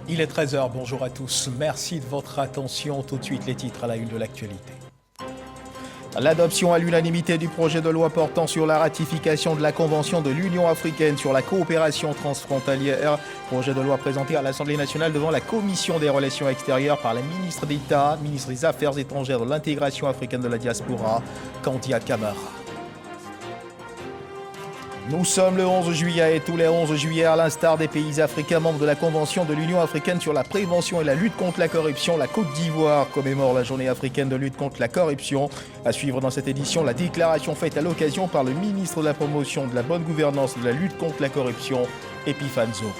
Il est 13 h, bonjour à tous. Merci de votre attention. Tout de suite, les titres à la une de l'actualité. L'adoption à l'unanimité du projet de loi portant sur la ratification de la Convention de l'Union africaine sur la coopération transfrontalière. Projet de loi présenté à l'Assemblée nationale devant la Commission des relations extérieures par la ministre d'État, ministre des Affaires étrangères de l'intégration africaine de la diaspora, Kandia Camara. Nous sommes le 11 juillet et tous les 11 juillet, à l'instar des pays africains membres de la Convention de l'Union africaine sur la prévention et la lutte contre la corruption, la Côte d'Ivoire commémore la journée africaine de lutte contre la corruption. À suivre dans cette édition, la déclaration faite à l'occasion par le ministre de la Promotion de la bonne gouvernance et de la lutte contre la corruption, Epiphane Zoro.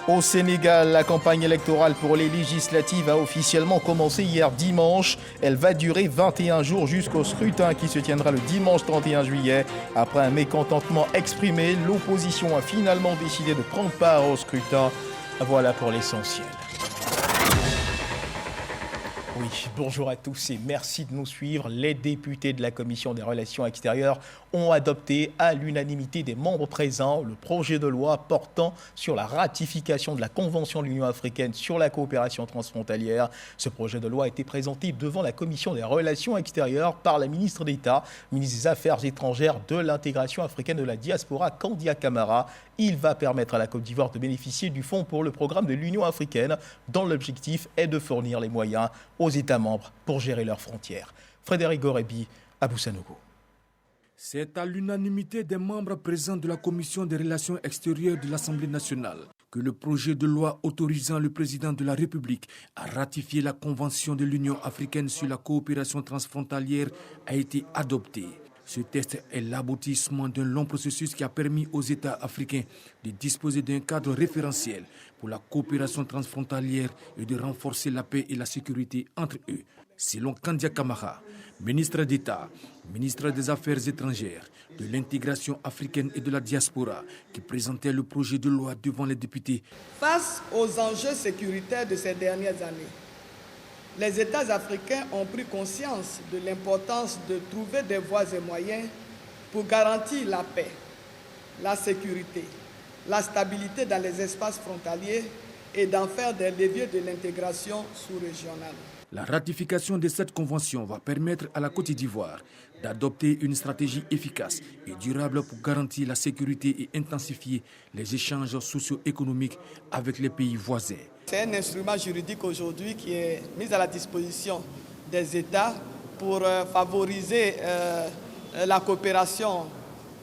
Au Sénégal, la campagne électorale pour les législatives a officiellement commencé hier dimanche. Elle va durer 21 jours jusqu'au scrutin qui se tiendra le dimanche 31 juillet. Après un mécontentement exprimé, l'opposition a finalement décidé de prendre part au scrutin. Voilà pour l'essentiel. Oui, bonjour à tous et merci de nous suivre. Les députés de la Commission des relations extérieures ont adopté à l'unanimité des membres présents le projet de loi portant sur la ratification de la Convention de l'Union africaine sur la coopération transfrontalière. Ce projet de loi a été présenté devant la Commission des relations extérieures par la ministre d'État, ministre des Affaires étrangères, de l'intégration africaine de la diaspora, Kandia Camara. Il va permettre à la Côte d'Ivoire de bénéficier du fonds pour le programme de l'Union africaine, dont l'objectif est de fournir les moyens aux États membres pour gérer leurs frontières. Frédéric Gorebi, Abou Sanogo. C'est à l'unanimité des membres présents de la Commission des relations extérieures de l'Assemblée nationale que le projet de loi autorisant le président de la République à ratifier la Convention de l'Union africaine sur la coopération transfrontalière a été adopté. Ce texte est l'aboutissement d'un long processus qui a permis aux États africains de disposer d'un cadre référentiel pour la coopération transfrontalière et de renforcer la paix et la sécurité entre eux. Selon Kandia Camara, ministre d'État, ministre des Affaires étrangères, de l'intégration africaine et de la diaspora, qui présentait le projet de loi devant les députés. Face aux enjeux sécuritaires de ces dernières années, les États africains ont pris conscience de l'importance de trouver des voies et moyens pour garantir la paix, la sécurité, la stabilité dans les espaces frontaliers et d'en faire des leviers de l'intégration sous-régionale. La ratification de cette convention va permettre à la Côte d'Ivoire d'adopter une stratégie efficace et durable pour garantir la sécurité et intensifier les échanges socio-économiques avec les pays voisins. C'est un instrument juridique aujourd'hui qui est mis à la disposition des États pour favoriser la coopération,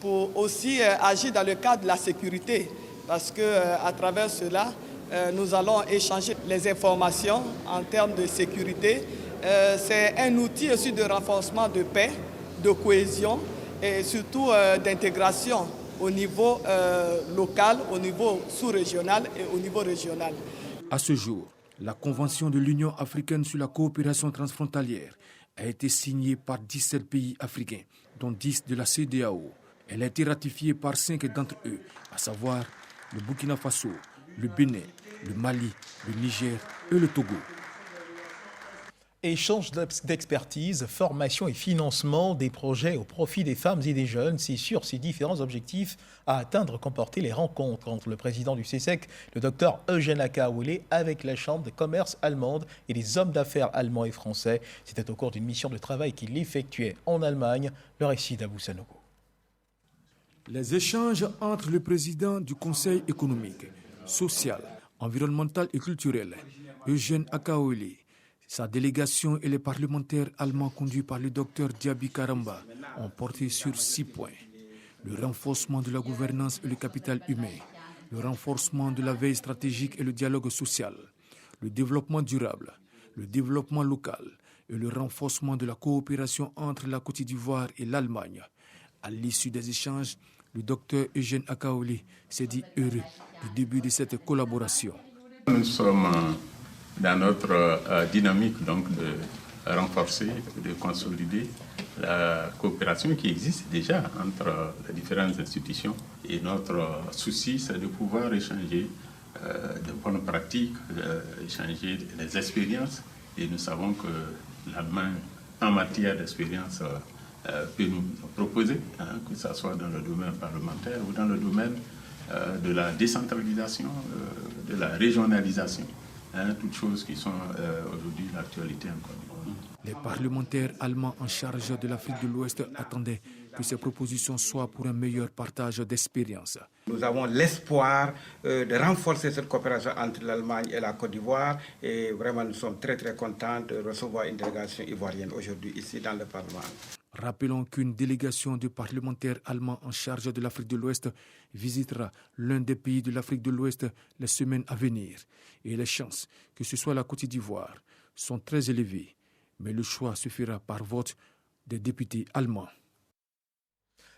pour aussi agir dans le cadre de la sécurité, parce qu'à travers cela, nous allons échanger les informations en termes de sécurité. C'est un outil aussi de renforcement de paix, de cohésion et surtout d'intégration au niveau local, au niveau sous-régional et au niveau régional. À ce jour, la Convention de l'Union africaine sur la coopération transfrontalière a été signée par 17 pays africains, dont 10 de la CEDEAO. Elle a été ratifiée par 5 d'entre eux, à savoir le Burkina Faso, le Bénin, le Mali, le Niger et le Togo. Échange d'expertise, formation et financement des projets au profit des femmes et des jeunes, c'est sur ces différents objectifs à atteindre qu'ont porté les rencontres entre le président du CESEC, le docteur Eugène Akaouélé, avec la Chambre de commerce allemande et les hommes d'affaires allemands et français. C'était au cours d'une mission de travail qu'il effectuait en Allemagne. Le récit d'Abou Sanogo. Les échanges entre le président du Conseil économique, social, environnemental et culturel, Eugène Akaouélé, sa délégation et les parlementaires allemands conduits par le docteur Diaby Karamba ont porté sur 6 points. Le renforcement de la gouvernance et le capital humain, le renforcement de la veille stratégique et le dialogue social, le développement durable, le développement local et le renforcement de la coopération entre la Côte d'Ivoire et l'Allemagne. À l'issue des échanges, le docteur Eugène Akaouélé s'est dit heureux du début de cette collaboration. Nous sommes dans notre dynamique donc de renforcer, de consolider la coopération qui existe déjà entre les différentes institutions. Et notre souci, c'est de pouvoir échanger de bonnes pratiques, échanger des expériences. Et nous savons que l'Allemagne, en matière d'expérience, peut nous proposer, que ce soit dans le domaine parlementaire ou dans le domaine de la décentralisation, de la régionalisation, toutes choses qui sont aujourd'hui l'actualité en Côte d'Ivoire. Les parlementaires allemands en charge de l'Afrique de l'Ouest attendaient que ces propositions soient pour un meilleur partage d'expériences. Nous avons l'espoir de renforcer cette coopération entre l'Allemagne et la Côte d'Ivoire et vraiment nous sommes très contents de recevoir une délégation ivoirienne aujourd'hui ici dans le Parlement. Rappelons qu'une délégation de parlementaires allemands en charge de l'Afrique de l'Ouest visitera l'un des pays de l'Afrique de l'Ouest les semaines à venir. Et les chances que ce soit la Côte d'Ivoire sont très élevées. Mais le choix se fera par vote des députés allemands.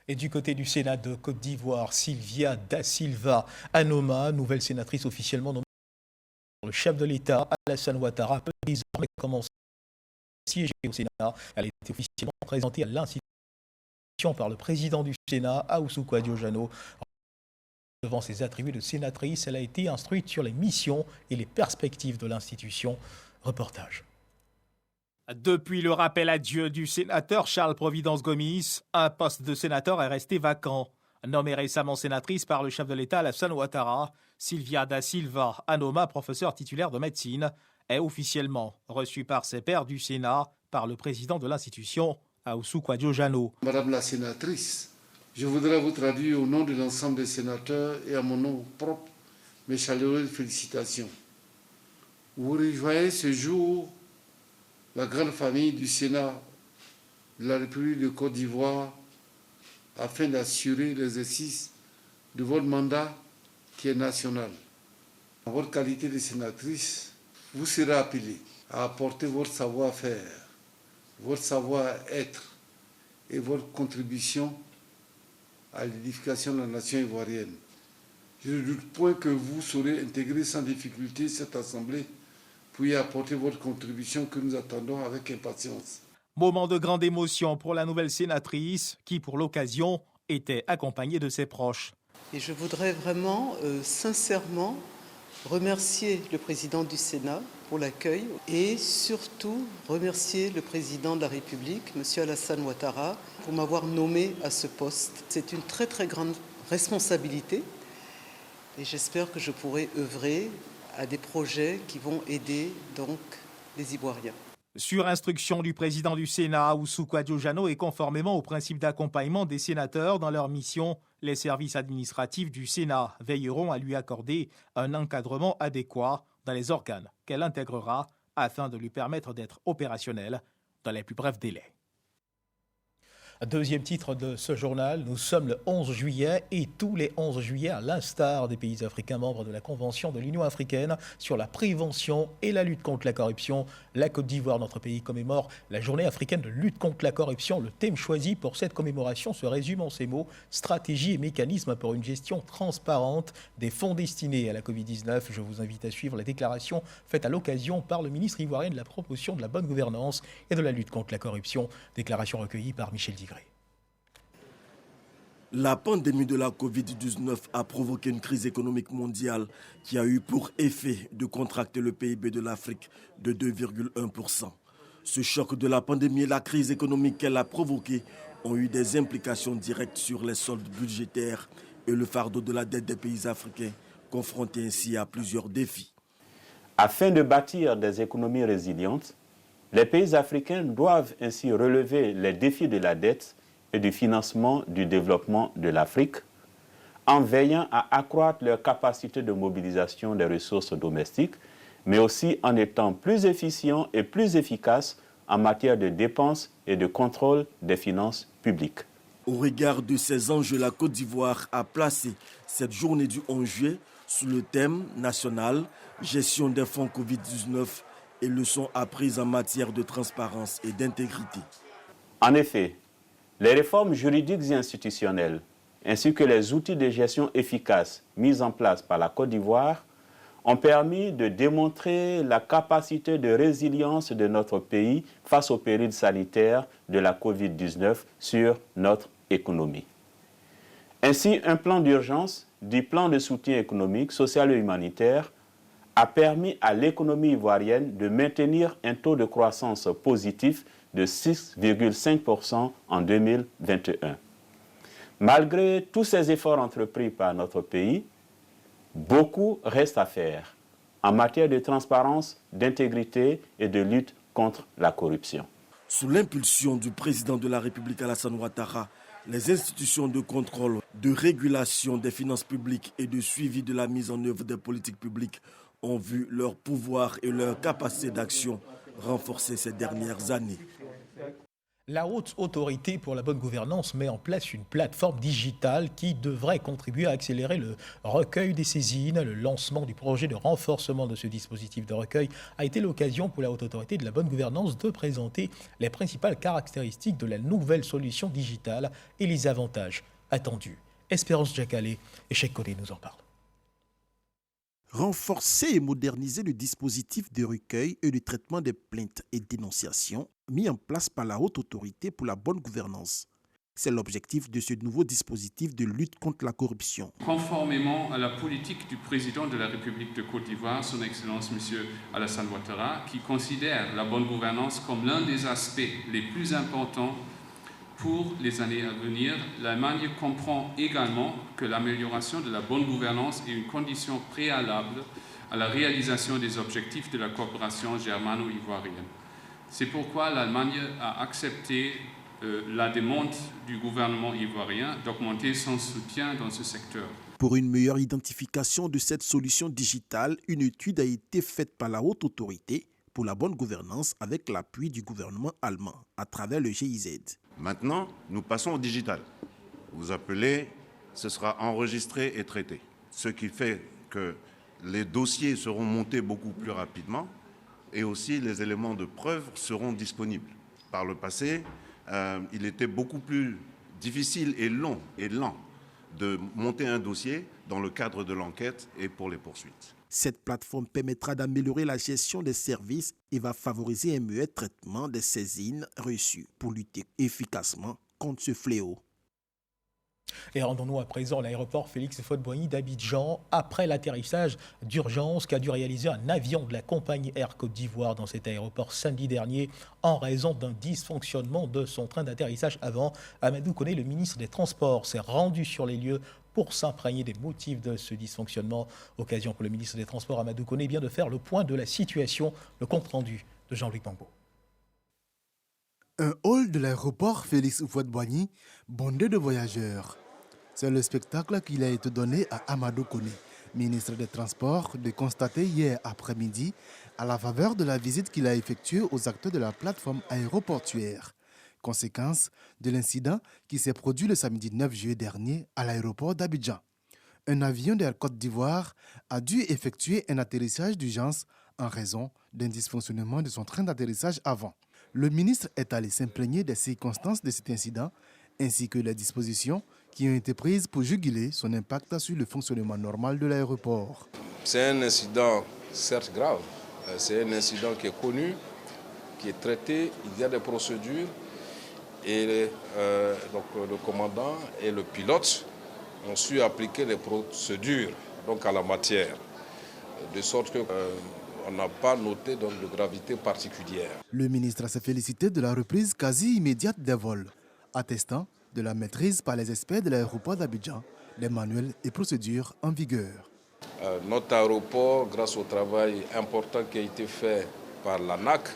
Et du côté du Sénat de Côte d'Ivoire, Sylvia Da Silva Anoma, nouvelle sénatrice officiellement nommée par le chef de l'État, Alassane Ouattara, peut désormais commencer à siéger au Sénat. Elle a été officiellement présentée à l'institution par le président du Sénat, Ahoussou Diojano. Devant ses attributs de sénatrice, elle a été instruite sur les missions et les perspectives de l'institution. Reportage. Depuis le rappel à Dieu du sénateur Charles Providence Gomis, un poste de sénateur est resté vacant. Nommée récemment sénatrice par le chef de l'État Alassane Ouattara, Sylvia Da Silva Anoma, professeure titulaire de médecine, est officiellement reçue par ses pairs du Sénat par le président de l'institution, Ahoussou Diojano. Madame la sénatrice, je voudrais vous traduire au nom de l'ensemble des sénateurs et à mon nom propre mes chaleureuses félicitations. Vous rejoignez ce jour la grande famille du Sénat de la République de Côte d'Ivoire afin d'assurer l'exercice de votre mandat qui est national. En votre qualité de sénatrice, vous serez appelée à apporter votre savoir-faire, votre savoir-être et votre contribution à l'édification de la nation ivoirienne. Je ne doute point que vous saurez intégrer sans difficulté cette assemblée pour y apporter votre contribution que nous attendons avec impatience. Moment de grande émotion pour la nouvelle sénatrice qui, pour l'occasion, était accompagnée de ses proches. Et je voudrais vraiment, sincèrement, remercier le président du Sénat pour l'accueil et surtout remercier le président de la République, M. Alassane Ouattara, pour m'avoir nommé à ce poste. C'est une très grande responsabilité et j'espère que je pourrai œuvrer à des projets qui vont aider donc les Ivoiriens. Sur instruction du président du Sénat, Ahoussou Diojano, et conformément au principe d'accompagnement des sénateurs dans leur mission, les services administratifs du Sénat veilleront à lui accorder un encadrement adéquat dans les organes qu'elle intégrera afin de lui permettre d'être opérationnelle dans les plus brefs délais. Deuxième titre de ce journal, nous sommes le 11 juillet et tous les 11 juillet, à l'instar des pays africains membres de la Convention de l'Union africaine sur la prévention et la lutte contre la corruption, la Côte d'Ivoire, notre pays, commémore la journée africaine de lutte contre la corruption. Le thème choisi pour cette commémoration se résume en ces mots: stratégie et mécanismes pour une gestion transparente des fonds destinés à la Covid-19. Je vous invite à suivre la déclaration faite à l'occasion par le ministre ivoirien de la promotion de la bonne gouvernance et de la lutte contre la corruption. Déclaration recueillie par Michel Digré. La pandémie de la Covid-19 a provoqué une crise économique mondiale qui a eu pour effet de contracter le PIB de l'Afrique de 2,1%. Ce choc de la pandémie et la crise économique qu'elle a provoquée ont eu des implications directes sur les soldes budgétaires et le fardeau de la dette des pays africains, confrontés ainsi à plusieurs défis. Afin de bâtir des économies résilientes, les pays africains doivent ainsi relever les défis de la dette et du financement du développement de l'Afrique, en veillant à accroître leur capacité de mobilisation des ressources domestiques, mais aussi en étant plus efficients et plus efficaces en matière de dépenses et de contrôle des finances publiques. Au regard de ces enjeux, la Côte d'Ivoire a placé cette journée du 11 juillet sous le thème national « Gestion des fonds Covid-19 et leçons apprises en matière de transparence et d'intégrité ». En effet, les réformes juridiques et institutionnelles, ainsi que les outils de gestion efficaces mis en place par la Côte d'Ivoire, ont permis de démontrer la capacité de résilience de notre pays face au péril sanitaire de la Covid-19 sur notre économie. Ainsi, un plan d'urgence, dit plan de soutien économique, social et humanitaire, a permis à l'économie ivoirienne de maintenir un taux de croissance positif de 6,5% en 2021. Malgré tous ces efforts entrepris par notre pays, beaucoup reste à faire en matière de transparence, d'intégrité et de lutte contre la corruption. Sous l'impulsion du président de la République Alassane Ouattara, les institutions de contrôle, de régulation des finances publiques et de suivi de la mise en œuvre des politiques publiques ont vu leur pouvoir et leur capacité d'action renforcer ces dernières années. La Haute Autorité pour la bonne gouvernance met en place une plateforme digitale qui devrait contribuer à accélérer le recueil des saisines. Le lancement du projet de renforcement de ce dispositif de recueil a été l'occasion pour la Haute Autorité de la bonne gouvernance de présenter les principales caractéristiques de la nouvelle solution digitale et les avantages attendus. Espérance Djakale et Cheikh Kodé nous en parlent. Renforcer et moderniser le dispositif de recueil et de traitement des plaintes et dénonciations mis en place par la Haute Autorité pour la bonne gouvernance. C'est l'objectif de ce nouveau dispositif de lutte contre la corruption. Conformément à la politique du président de la République de Côte d'Ivoire, son Excellence M. Alassane Ouattara, qui considère la bonne gouvernance comme l'un des aspects les plus importants pour les années à venir, l'Allemagne comprend également que l'amélioration de la bonne gouvernance est une condition préalable à la réalisation des objectifs de la coopération germano-ivoirienne. C'est pourquoi l'Allemagne a accepté la demande du gouvernement ivoirien d'augmenter son soutien dans ce secteur. Pour une meilleure identification de cette solution digitale, une étude a été faite par la Haute Autorité pour la bonne gouvernance avec l'appui du gouvernement allemand à travers le GIZ. Maintenant, nous passons au digital. Vous appelez, ce sera enregistré et traité. Ce qui fait que les dossiers seront montés beaucoup plus rapidement et aussi les éléments de preuve seront disponibles. Par le passé, il était beaucoup plus difficile et long et lent de monter un dossier dans le cadre de l'enquête et pour les poursuites. Cette plateforme permettra d'améliorer la gestion des services et va favoriser un meilleur traitement des saisines reçues pour lutter efficacement contre ce fléau. Et rendons-nous à présent à l'aéroport Félix Houphouët-Boigny d'Abidjan après l'atterrissage d'urgence qu'a dû réaliser un avion de la compagnie Air Côte d'Ivoire dans cet aéroport samedi dernier en raison d'un dysfonctionnement de son train d'atterrissage avant. Amadou Koné, le ministre des Transports, s'est rendu sur les lieux pour s'imprégner des motifs de ce dysfonctionnement. Occasion pour le ministre des Transports, Amadou Koné, de faire le point de la situation, le compte-rendu de Jean-Louis Bangbo. Un hall de l'aéroport Félix Houphouët-Boigny bondé de voyageurs. C'est le spectacle qu'il a été donné à Amadou Koné, ministre des Transports, de constater hier après-midi à la faveur de la visite qu'il a effectuée aux acteurs de la plateforme aéroportuaire. Conséquence de l'incident qui s'est produit le samedi 9 juillet dernier à l'aéroport d'Abidjan. Un avion d'Air Côte d'Ivoire a dû effectuer un atterrissage d'urgence en raison d'un dysfonctionnement de son train d'atterrissage avant. Le ministre est allé s'imprégner des circonstances de cet incident ainsi que les dispositions qui ont été prises pour juguler son impact sur le fonctionnement normal de l'aéroport. C'est un incident certes grave, c'est un incident qui est connu, qui est traité, il y a des procédures et donc le commandant et le pilote ont su appliquer les procédures donc à la matière, de sorte qu'on n'a pas noté donc, de gravité particulière. Le ministre s'est félicité de la reprise quasi immédiate des vols, attestant de la maîtrise par les experts de l'aéroport d'Abidjan des manuels et procédures en vigueur. Notre aéroport, grâce au travail important qui a été fait par l'ANAC,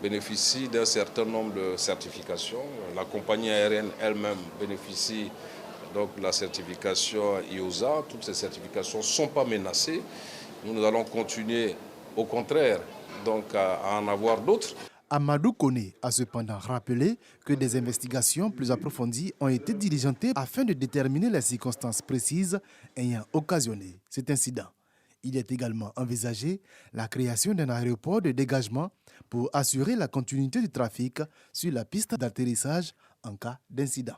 bénéficie d'un certain nombre de certifications. La compagnie aérienne elle-même bénéficie donc de la certification IOSA. Toutes ces certifications ne sont pas menacées. Nous allons continuer, au contraire, donc, à en avoir d'autres. Amadou Koné a cependant rappelé que des investigations plus approfondies ont été diligentées afin de déterminer les circonstances précises ayant occasionné cet incident. Il est également envisagé la création d'un aéroport de dégagement pour assurer la continuité du trafic sur la piste d'atterrissage en cas d'incident.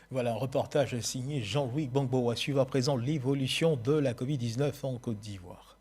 Voilà un reportage signé Jean-Louis Bangbo. À suivre à présent l'évolution de la Covid-19 en Côte d'Ivoire.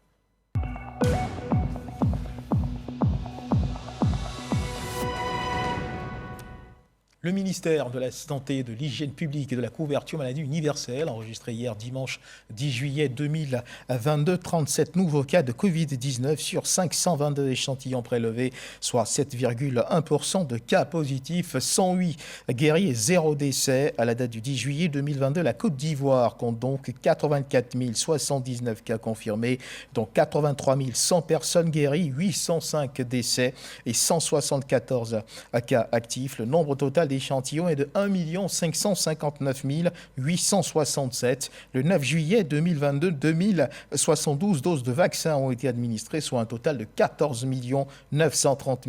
Le ministère de la Santé, de l'Hygiène publique et de la couverture maladie universelle enregistré hier dimanche 10 juillet 2022 37 nouveaux cas de Covid-19 sur 522 échantillons prélevés, soit 7,1% de cas positifs, 108 guéris et 0 décès. À la date du 10 juillet 2022, la Côte d'Ivoire compte donc 84 079 cas confirmés, dont 83 100 personnes guéries, 805 décès et 174 cas actifs. Le nombre total d'échantillons est de 1 559 867. Le 9 juillet 2022, 2072 doses de vaccins ont été administrées, soit un total de 14 930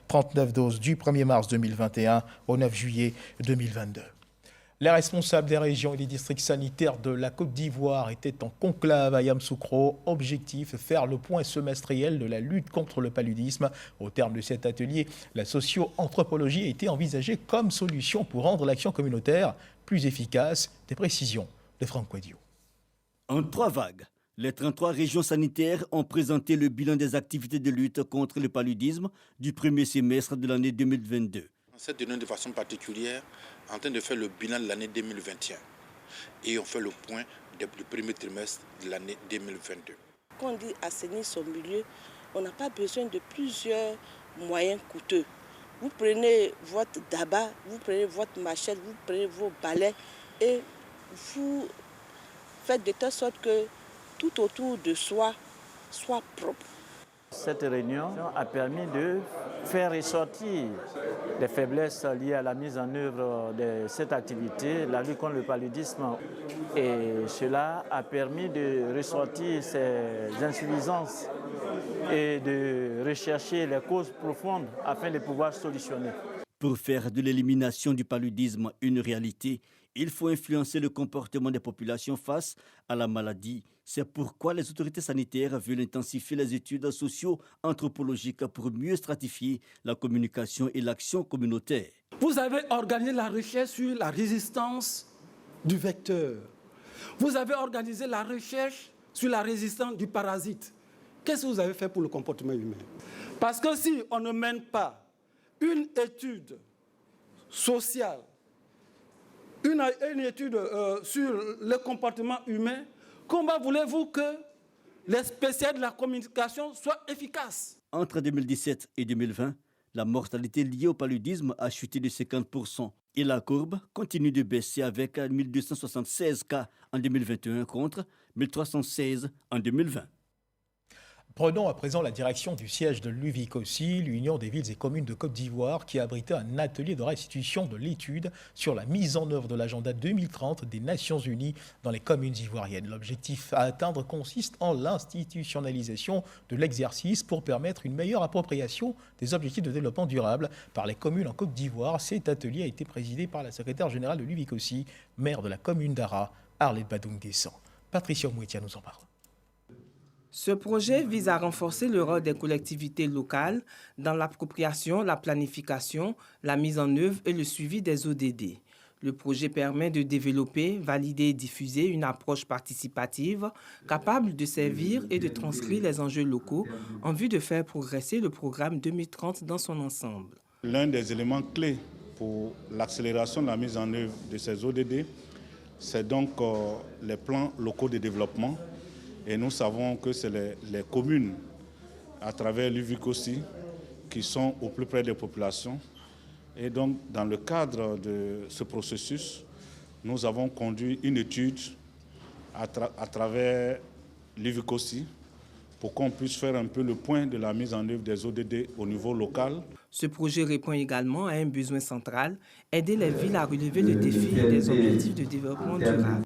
039 doses du 1er mars 2021 au 9 juillet 2022. Les responsables des régions et des districts sanitaires de la Côte d'Ivoire étaient en conclave à Yamoussoukro. Objectif, faire le point semestriel de la lutte contre le paludisme. Au terme de cet atelier, la socio-anthropologie a été envisagée comme solution pour rendre l'action communautaire plus efficace. Des précisions de Franck Quadio. En 3 vagues, les 33 régions sanitaires ont présenté le bilan des activités de lutte contre le paludisme du premier semestre de l'année 2022. Cette année, de façon particulière, en train de faire le bilan de l'année 2021. Et on fait le point du premier trimestre de l'année 2022. Quand on dit assainir son milieu, on n'a pas besoin de plusieurs moyens coûteux. Vous prenez votre daba, vous prenez votre machette, vous prenez vos balais et vous faites de telle sorte que tout autour de soi soit propre. Cette réunion a permis de faire ressortir les faiblesses liées à la mise en œuvre de cette activité, la lutte contre le paludisme. Et cela a permis de ressortir ces insuffisances et de rechercher les causes profondes afin de pouvoir solutionner. Pour faire de l'élimination du paludisme une réalité, il faut influencer le comportement des populations face à la maladie. C'est pourquoi les autorités sanitaires veulent intensifier les études socio-anthropologiques pour mieux stratifier la communication et l'action communautaire. Vous avez organisé la recherche sur la résistance du vecteur. Vous avez organisé la recherche sur la résistance du parasite. Qu'est-ce que vous avez fait pour le comportement humain? Parce que si on ne mène pas une étude sociale, une étude sur le comportement humain, comment voulez-vous que les spécialistes de la communication soient efficaces? Entre 2017 et 2020, la mortalité liée au paludisme a chuté de 50% et la courbe continue de baisser avec 1276 cas en 2021 contre 1316 en 2020. Prenons à présent la direction du siège de l'UVICOSI, l'Union des villes et communes de Côte d'Ivoire, qui a abrité un atelier de restitution de l'étude sur la mise en œuvre de l'agenda 2030 des Nations Unies dans les communes ivoiriennes. L'objectif à atteindre consiste en l'institutionnalisation de l'exercice pour permettre une meilleure appropriation des objectifs de développement durable par les communes en Côte d'Ivoire. Cet atelier a été présidé par la secrétaire générale de l'UVICOSI, maire de la commune d'Ara, Arlette Badoum-Guessan. Patricia Mouetia nous en parle. Ce projet vise à renforcer le rôle des collectivités locales dans l'appropriation, la planification, la mise en œuvre et le suivi des ODD. Le projet permet de développer, valider et diffuser une approche participative capable de servir et de transcrire les enjeux locaux en vue de faire progresser le programme 2030 dans son ensemble. L'un des éléments clés pour l'accélération de la mise en œuvre de ces ODD, c'est donc les plans locaux de développement. Et nous savons que c'est les communes, à travers l'UVICOSI, qui sont au plus près des populations. Et donc, dans le cadre de ce processus, nous avons conduit une étude à travers l'UVICOSI pour qu'on puisse faire un peu le point de la mise en œuvre des ODD au niveau local. Ce projet répond également à un besoin central, aider les villes à relever le défi des objectifs de développement durable.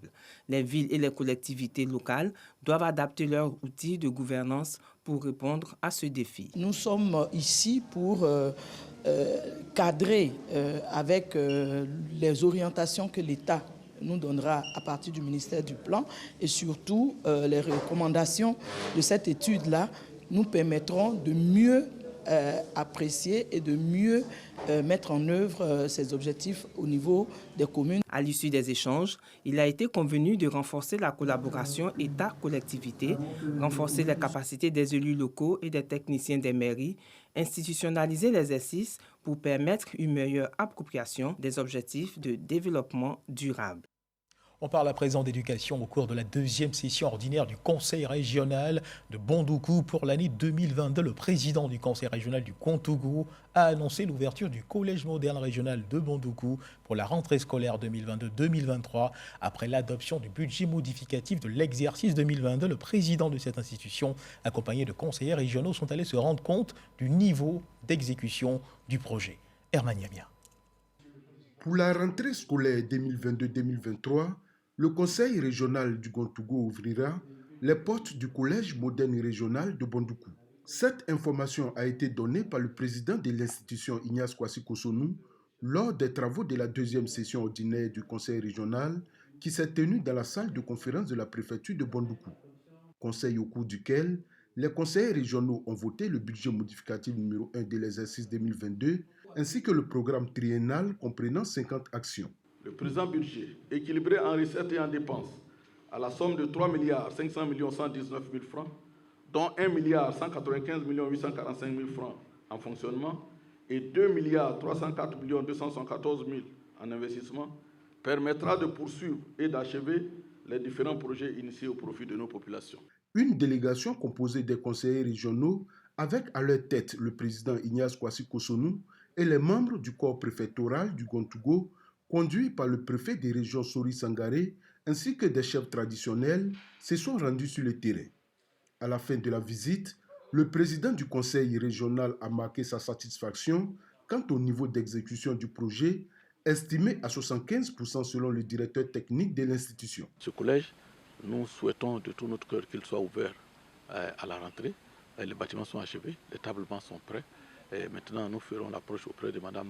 Les villes et les collectivités locales doivent adapter leurs outils de gouvernance pour répondre à ce défi. Nous sommes ici pour cadrer avec les orientations que l'État nous donnera à partir du ministère du Plan et surtout les recommandations de cette étude-là nous permettront de mieux apprécier et de mieux mettre en œuvre ces objectifs au niveau des communes. À l'issue des échanges, il a été convenu de renforcer la collaboration État-collectivité, renforcer les capacités des élus locaux et des techniciens des mairies, institutionnaliser l'exercice pour permettre une meilleure appropriation des objectifs de développement durable. On parle à présent d'éducation au cours de la deuxième session ordinaire du Conseil régional de Bondoukou pour l'année 2022. Le président du Conseil régional du Kontougou a annoncé l'ouverture du Collège moderne régional de Bondoukou pour la rentrée scolaire 2022-2023. Après l'adoption du budget modificatif de l'exercice 2022, le président de cette institution, accompagné de conseillers régionaux, sont allés se rendre compte du niveau d'exécution du projet. Herman Yamia. Pour la rentrée scolaire 2022-2023, le Conseil régional du Kontougou ouvrira les portes du Collège moderne régional de Bondoukou. Cette information a été donnée par le président de l'institution Ignace Kwasi Kosonou lors des travaux de la deuxième session ordinaire du Conseil régional qui s'est tenue dans la salle de conférence de la préfecture de Bondoukou. Conseil au cours duquel les conseillers régionaux ont voté le budget modificatif numéro 1 de l'exercice 2022 ainsi que le programme triennal comprenant 50 actions. Le présent budget, équilibré en recettes et en dépenses, à la somme de 3 500 119 000 francs, dont 1 195 845 000 francs en fonctionnement et 2 304 214 000 en investissement, permettra de poursuivre et d'achever les différents projets initiés au profit de nos populations. Une délégation composée des conseillers régionaux, avec à leur tête le président Ignace Kwasi Kosonou et les membres du corps préfectoral du Kontougou, conduits par le préfet des régions Sori Sangaré, ainsi que des chefs traditionnels, se sont rendus sur le terrain. À la fin de la visite, le président du conseil régional a marqué sa satisfaction quant au niveau d'exécution du projet, estimé à 75% selon le directeur technique de l'institution. Ce collège, nous souhaitons de tout notre cœur qu'il soit ouvert à la rentrée. Les bâtiments sont achevés, les tablements sont prêts. Et maintenant, nous ferons l'approche auprès de Madame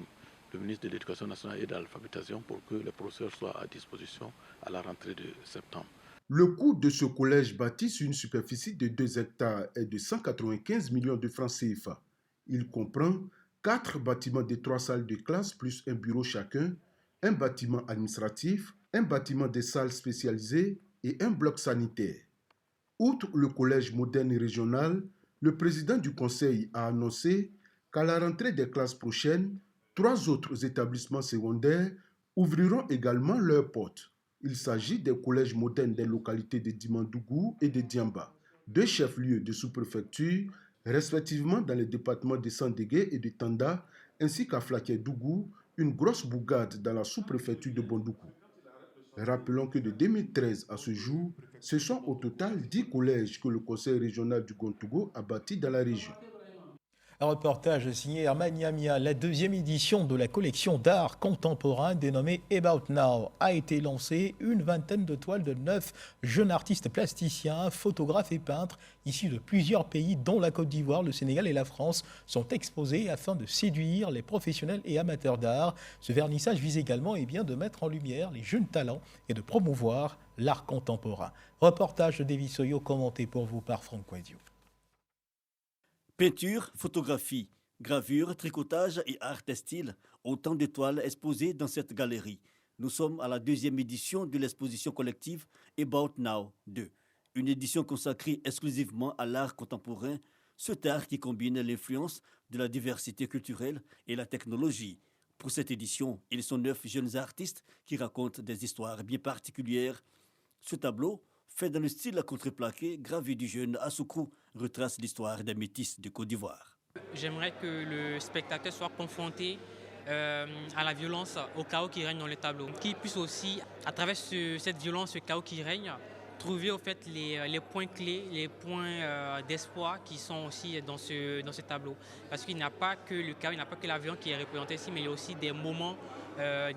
le ministre de l'Éducation nationale et de l'alphabétisation pour que les professeurs soient à disposition à la rentrée de septembre. Le coût de ce collège bâti sur une superficie de 2 hectares est de 195 millions de francs CFA. Il comprend 4 bâtiments de 3 salles de classe plus un bureau chacun, un bâtiment administratif, un bâtiment des salles spécialisées et un bloc sanitaire. Outre le collège moderne régional, le président du conseil a annoncé qu'à la rentrée des classes prochaines, 3 autres établissements secondaires ouvriront également leurs portes. Il s'agit des collèges modernes des localités de Dimandougou et de Diamba, 2 chefs-lieux de sous-préfecture, respectivement dans les départements de Sandégué et de Tanda, ainsi qu'à Flaké-Dougou, une grosse bougade dans la sous-préfecture de Bondoukou. Rappelons que de 2013 à ce jour, ce sont au total 10 collèges que le Conseil régional du Kontougou a bâtis dans la région. Un reportage signé Herman Yamia. La deuxième édition de la collection d'art contemporain dénommée About Now a été lancée. Une vingtaine de toiles de 9 jeunes artistes plasticiens, photographes et peintres issus de plusieurs pays dont la Côte d'Ivoire, le Sénégal et la France sont exposés afin de séduire les professionnels et amateurs d'art. Ce vernissage vise également de mettre en lumière les jeunes talents et de promouvoir l'art contemporain. Reportage de David Soyo commenté pour vous par Franck Quadio. Peinture, photographie, gravure, tricotage et art textile, autant de toiles exposées dans cette galerie. Nous sommes à la deuxième édition de l'exposition collective About Now 2, une édition consacrée exclusivement à l'art contemporain, cet art qui combine l'influence de la diversité culturelle et la technologie. Pour cette édition, ils sont 9 jeunes artistes qui racontent des histoires bien particulières. Ce tableau, fait dans le style contreplaqué, gravé du jeune Assoukrou, retrace l'histoire des métis de Côte d'Ivoire. J'aimerais que le spectateur soit confronté à la violence, au chaos qui règne dans le tableau. Qu'il puisse aussi, à travers cette violence, ce chaos qui règne, trouver au fait les points clés, les points d'espoir qui sont aussi dans ce tableau. Parce qu'il n'y a pas que le chaos, il n'y a pas que la violence qui est représentée ici, mais il y a aussi des moments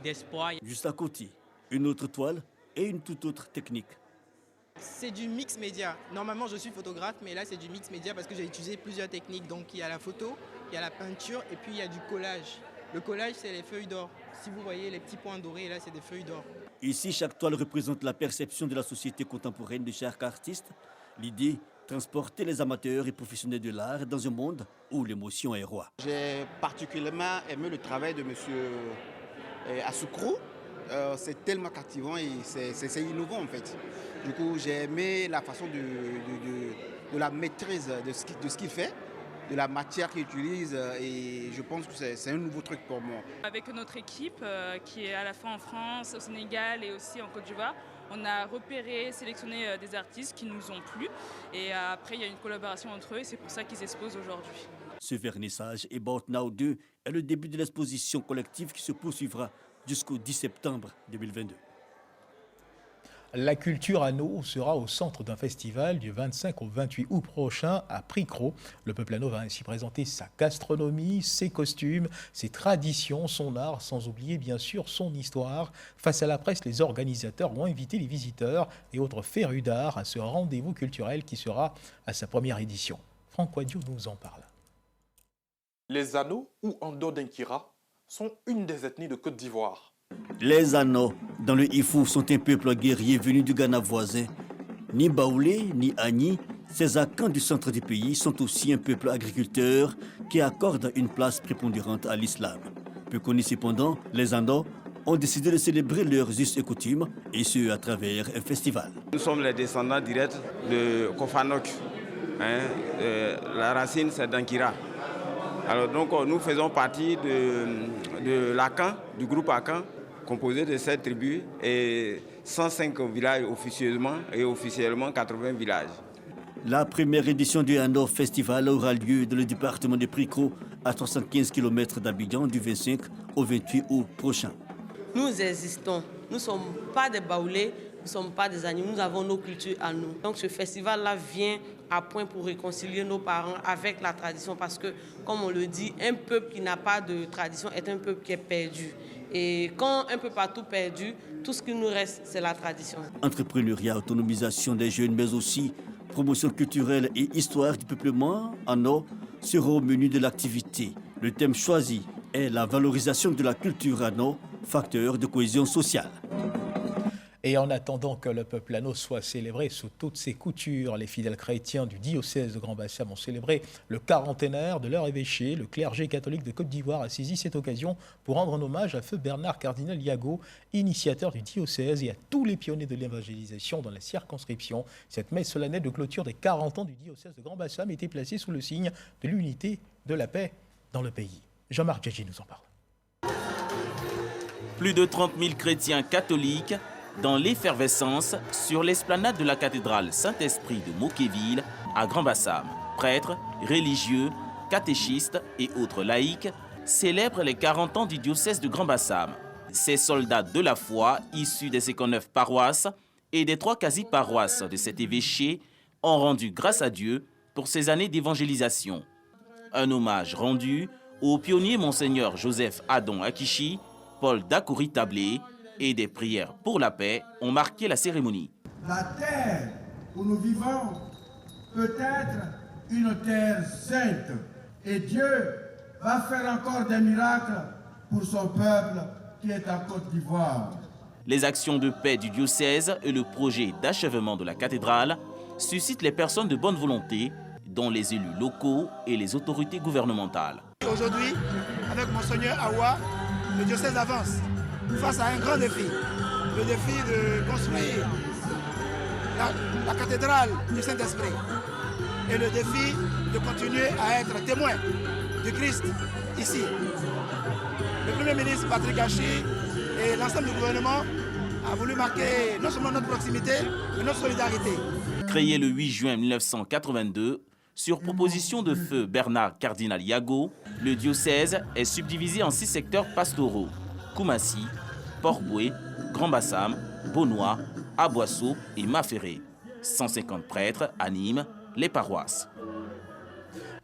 d'espoir. Juste à côté, une autre toile et une toute autre technique. C'est du mix média. Normalement, je suis photographe, mais là, c'est du mix média parce que j'ai utilisé plusieurs techniques. Donc, il y a la photo, il y a la peinture et puis il y a du collage. Le collage, c'est les feuilles d'or. Si vous voyez les petits points dorés, là, c'est des feuilles d'or. Ici, chaque toile représente la perception de la société contemporaine de chaque artiste. L'idée, transporter les amateurs et professionnels de l'art dans un monde où l'émotion est roi. J'ai particulièrement aimé le travail de M. Assoukrou. C'est tellement captivant et c'est innovant en fait. Du coup, j'ai aimé la façon de la maîtrise de ce qu'il fait, de la matière qu'ils utilisent et je pense que c'est un nouveau truc pour moi. Avec notre équipe qui est à la fois en France, au Sénégal et aussi en Côte d'Ivoire, on a repéré, sélectionné des artistes qui nous ont plu et après il y a une collaboration entre eux et c'est pour ça qu'ils exposent aujourd'hui. Ce vernissage About Now 2 est le début de l'exposition collective qui se poursuivra jusqu'au 10 septembre 2022. La culture à Nau sera au centre d'un festival du 25 au 28 août prochain à Pricro. Le peuple Ano va ainsi présenter sa gastronomie, ses costumes, ses traditions, son art, sans oublier bien sûr son histoire. Face à la presse, les organisateurs ont invité les visiteurs et autres férus d'art à ce rendez-vous culturel qui sera à sa première édition. Franck Wadio nous en parle. Les Ano ou Ando Denkira sont une des ethnies de Côte d'Ivoire. Les Ano, dans le Ifou, sont un peuple guerrier venu du Ghana voisin. Ni Baoulé, ni Agni, ces Akans du centre du pays sont aussi un peuple agriculteur qui accorde une place prépondérante à l'islam. Peu connus cependant, les Ano ont décidé de célébrer leurs us et coutumes, et ce à travers un festival. Nous sommes les descendants directs de Kofanok. La racine, c'est Dankira. Alors donc nous faisons partie de l'Akan, du groupe Akan, composé de 7 tribus et 105 villages officieusement et officiellement 80 villages. La première édition du Ano Festival aura lieu dans le département de Pricro, à 75 km d'Abidjan, du 25 au 28 août prochain. Nous existons, nous ne sommes pas des Baoulés, nous ne sommes pas des animaux, nous avons nos cultures à nous. Donc ce festival-là vient à point pour réconcilier nos parents avec la tradition parce que, comme on le dit, un peuple qui n'a pas de tradition est un peuple qui est perdu. Et quand un peu partout perdu, tout ce qui nous reste, c'est la tradition. Entrepreneuriat, autonomisation des jeunes, mais aussi promotion culturelle et histoire du peuplement Ano sera au menu de l'activité. Le thème choisi est la valorisation de la culture Ano, facteur de cohésion sociale. Et en attendant que le peuple Ano soit célébré sous toutes ses coutures, les fidèles chrétiens du diocèse de Grand-Bassam ont célébré le 40aire de leur évêché. Le clergé catholique de Côte d'Ivoire a saisi cette occasion pour rendre un hommage à feu Bernard Cardinal Yago, initiateur du diocèse, et à tous les pionniers de l'évangélisation dans la circonscription. Cette messe solennelle de clôture des 40 ans du diocèse de Grand-Bassam était placée sous le signe de l'unité, de la paix dans le pays. Jean-Marc Djadji nous en parle. Plus de 30 000 chrétiens catholiques dans l'effervescence sur l'esplanade de la cathédrale Saint-Esprit de Mokéville à Grand-Bassam. Prêtres, religieux, catéchistes et autres laïcs célèbrent les 40 ans du diocèse de Grand-Bassam. Ces soldats de la foi, issus des 59 paroisses et des 3 quasi-paroisses de cet évêché, ont rendu grâce à Dieu pour ces années d'évangélisation. Un hommage rendu au pionnier Monseigneur Joseph Adon Akichi, Paul Dakouri Tablé, et des prières pour la paix ont marqué la cérémonie. La terre où nous vivons peut être une terre sainte et Dieu va faire encore des miracles pour son peuple qui est en Côte d'Ivoire. Les actions de paix du diocèse et le projet d'achèvement de la cathédrale suscitent les personnes de bonne volonté, dont les élus locaux et les autorités gouvernementales. Aujourd'hui, avec Monseigneur Awa, le diocèse avance face à un grand défi, le défi de construire la cathédrale du Saint-Esprit et le défi de continuer à être témoin du Christ ici. Le Premier ministre Patrick Hachi et l'ensemble du gouvernement a voulu marquer non seulement notre proximité, mais notre solidarité. Créé le 8 juin 1982, sur proposition de feu Bernard Cardinal Yago, le diocèse est subdivisé en 6 secteurs pastoraux: Koumassi, Port-Boué, Grand-Bassam, Bonois, Aboisseau et Maféré. 150 prêtres animent les paroisses.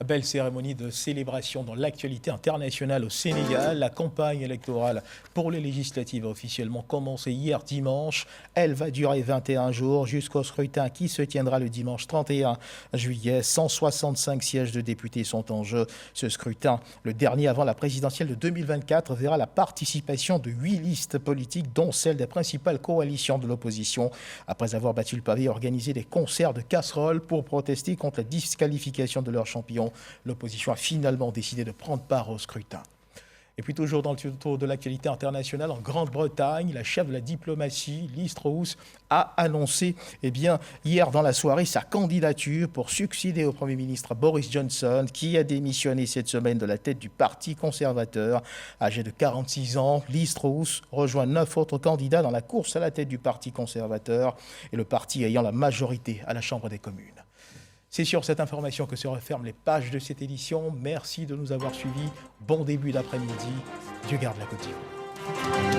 Belle cérémonie de célébration dans l'actualité internationale au Sénégal. La campagne électorale pour les législatives a officiellement commencé hier dimanche. Elle va durer 21 jours jusqu'au scrutin qui se tiendra le dimanche 31 juillet. 165 sièges de députés sont en jeu. Ce scrutin, le dernier avant la présidentielle de 2024, verra la participation de 8 listes politiques, dont celle des principales coalitions de l'opposition. Après avoir battu le pavé et organisé des concerts de casseroles pour protester contre la disqualification de leurs champions, l'opposition a finalement décidé de prendre part au scrutin. Et puis toujours dans le tour de l'actualité internationale, en Grande-Bretagne, la chef de la diplomatie, Liz Truss, a annoncé hier dans la soirée sa candidature pour succéder au Premier ministre Boris Johnson, qui a démissionné cette semaine de la tête du Parti conservateur. Âgée de 46 ans, Liz Truss rejoint 9 autres candidats dans la course à la tête du Parti conservateur et le parti ayant la majorité à la Chambre des communes. C'est sur cette information que se referment les pages de cette édition. Merci de nous avoir suivis. Bon début d'après-midi. Dieu garde la Côte d'Ivoire.